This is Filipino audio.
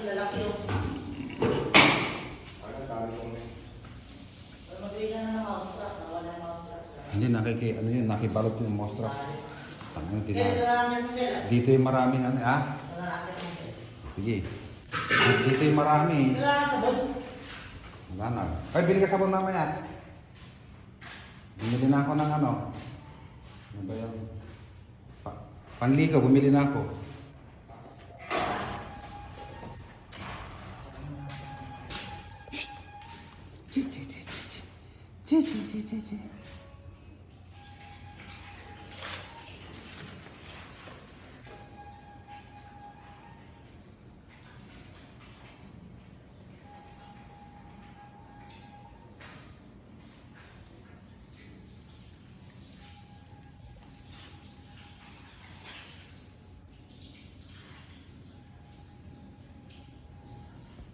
lalaki yun. Magbigay ka na ng mouse trap. Nawala yung mouse trap. Hindi, ano yun, nakibalot yung mostra. Tangan, Kaya lalaki yung pera. dito yung maraming ano, ha? Lalaki yung pera. Sige. Dito yung marami. Kailangan sabon. Wala na. Ay, bili ka sabon mamaya. Bumili na ako ng ano. Ano ba yun? Panligaw, bumili na ako. Chi.